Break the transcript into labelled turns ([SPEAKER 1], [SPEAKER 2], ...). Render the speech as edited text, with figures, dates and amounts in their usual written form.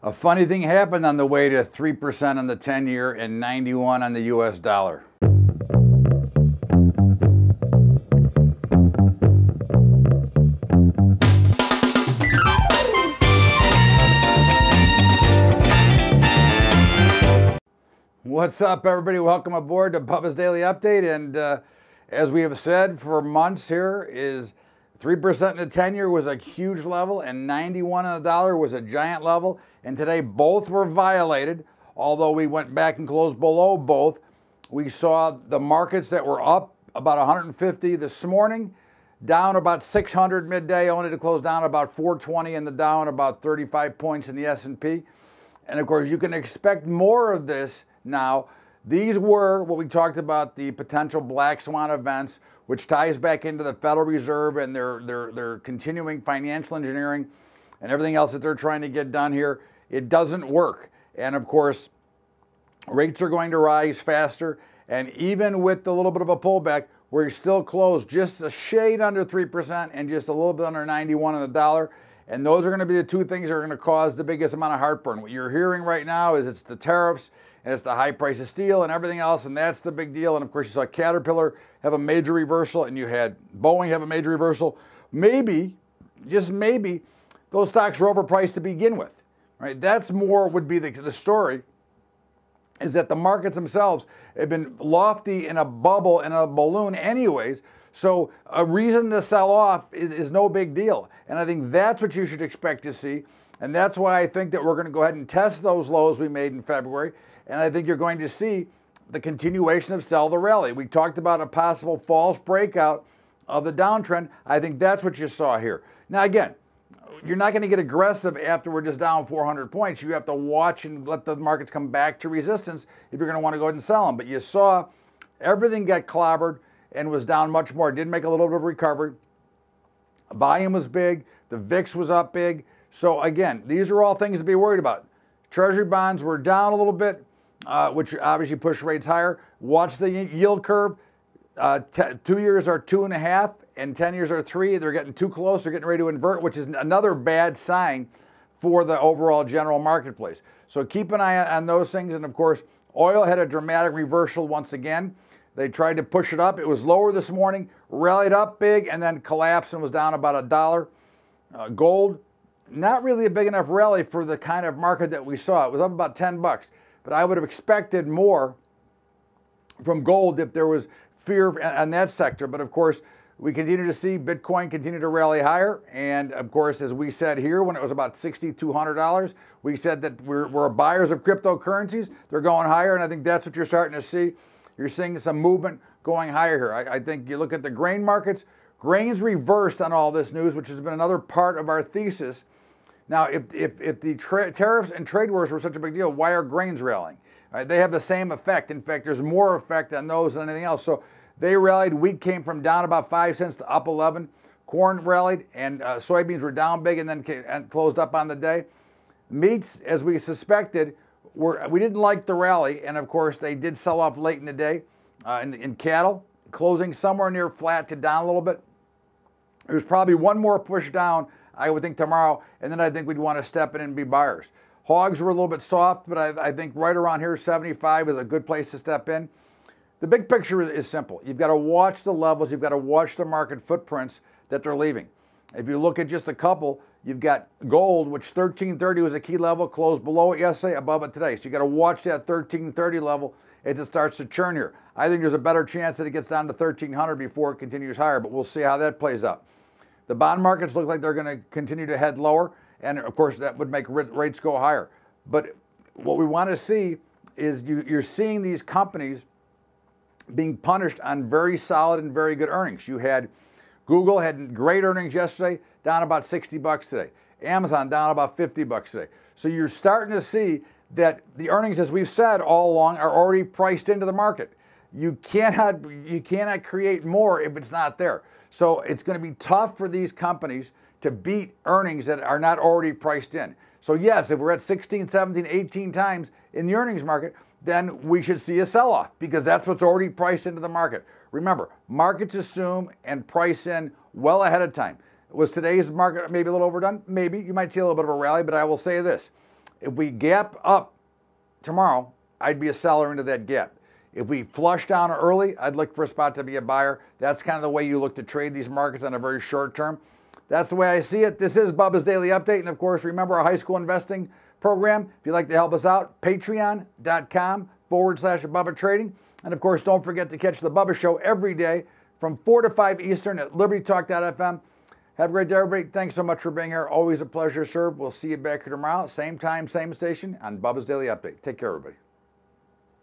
[SPEAKER 1] A funny thing happened on the way to 3% on the 10-year and 91 on the US dollar. What's up, everybody? Welcome aboard to Bubba's Daily Update. And as we have said for months here, is 3% in the 10-year was a huge level, and 91 on the dollar was a giant level. And today both were violated, although we went back and closed below both. We saw the markets that were up about 150 this morning, down about 600 midday, only to close down about 420 in the Dow and about 35 points in the S&P. And of course, you can expect more of this now. These were what we talked about, the potential black swan events, which ties back into the Federal Reserve and their continuing financial engineering and everything else that they're trying to get done here. It doesn't work. And of course, rates are going to rise faster. And even with a little bit of a pullback, we're still closed just a shade under 3% and just a little bit under 91 on the dollar. And those are going to be the two things that are going to cause the biggest amount of heartburn. What you're hearing right now is it's the tariffs and it's the high price of steel and everything else, and that's the big deal. And of course, you saw Caterpillar have a major reversal, and you had Boeing have a major reversal. Maybe, just maybe, those stocks were overpriced to begin with, right? That's more would be the story, is that the markets themselves have been lofty in a bubble and a balloon anyways. So a reason to sell off is no big deal. And I think that's what you should expect to see. And that's why I think that we're going to go ahead and test those lows we made in February. And I think you're going to see the continuation of sell the rally. We talked about a possible false breakout of the downtrend. I think that's what you saw here. Now, again, you're not going to get aggressive after we're just down 400 points. You have to watch and let the markets come back to resistance if you're going to want to go ahead and sell them. But you saw everything get clobbered and was down much more. It did make a little bit of recovery. Volume was big. The VIX was up big. So again, these are all things to be worried about. Treasury bonds were down a little bit, which obviously pushed rates higher. Watch the yield curve. 2 years are 2.5 and 10 years are 3. They're getting too close. They're getting ready to invert, which is another bad sign for the overall general marketplace. So keep an eye on those things. And of course, oil had a dramatic reversal once again. They tried to push it up. It was lower this morning, rallied up big, and then collapsed and was down about $1. Gold, not really a big enough rally for the kind of market that we saw. It was up about 10 bucks. But I would have expected more from gold if there was fear on that sector. But of course, we continue to see Bitcoin continue to rally higher. And of course, as we said here, when it was about $6,200, we said that we're buyers of cryptocurrencies. They're going higher, and I think that's what you're starting to see. You're seeing some movement going higher here. I think you look at the grain markets. Grain's reversed on all this news, which has been another part of our thesis. Now, if the tariffs and trade wars were such a big deal, why are grains rallying? Right, they have the same effect. In fact, there's more effect on those than anything else. So they rallied. Wheat came from down about 5 cents to up 11. Corn rallied, and soybeans were down big and then closed up on the day. Meats, as we suspected, we didn't like the rally, and of course they did sell off late in the day. In cattle, closing somewhere near flat to down a little bit. There's probably one more push down, I would think, tomorrow, and then I think we'd want to step in and be buyers. Hogs were a little bit soft, but I think right around here, 75 is a good place to step in. The big picture is simple. You've got to watch the levels. You've got to watch the market footprints that they're leaving. If you look at just a couple, you've got gold, which 1330 was a key level, closed below it yesterday, above it today. So you got to watch that 1330 level as it starts to churn here. I think there's a better chance that it gets down to 1300 before it continues higher, but we'll see how that plays out. The bond markets look like they're going to continue to head lower, and of course that would make rates go higher. But what we want to see is you're seeing these companies being punished on very solid and very good earnings. You had Google had great earnings yesterday, down about 60 bucks today. Amazon down about 50 bucks today. So you're starting to see that the earnings, as we've said all along, are already priced into the market. You cannot create more if it's not there. So it's going to be tough for these companies to beat earnings that are not already priced in. So yes, if we're at 16, 17, 18 times in the earnings market, then we should see a sell-off because that's what's already priced into the market. Remember, markets assume and price in well ahead of time. Was today's market maybe a little overdone? Maybe. You might see a little bit of a rally, but I will say this. If we gap up tomorrow, I'd be a seller into that gap. If we flush down early, I'd look for a spot to be a buyer. That's kind of the way you look to trade these markets on a very short term. That's the way I see it. This is Bubba's Daily Update. And of course, remember our high school investing program. If you'd like to help us out, patreon.com/Bubba Trading. And of course, don't forget to catch the Bubba Show every day from 4 to 5 Eastern at LibertyTalk.fm. Have a great day, everybody. Thanks so much for being here. Always a pleasure to serve. We'll see you back here tomorrow. Same time, same station on Bubba's Daily Update. Take care, everybody.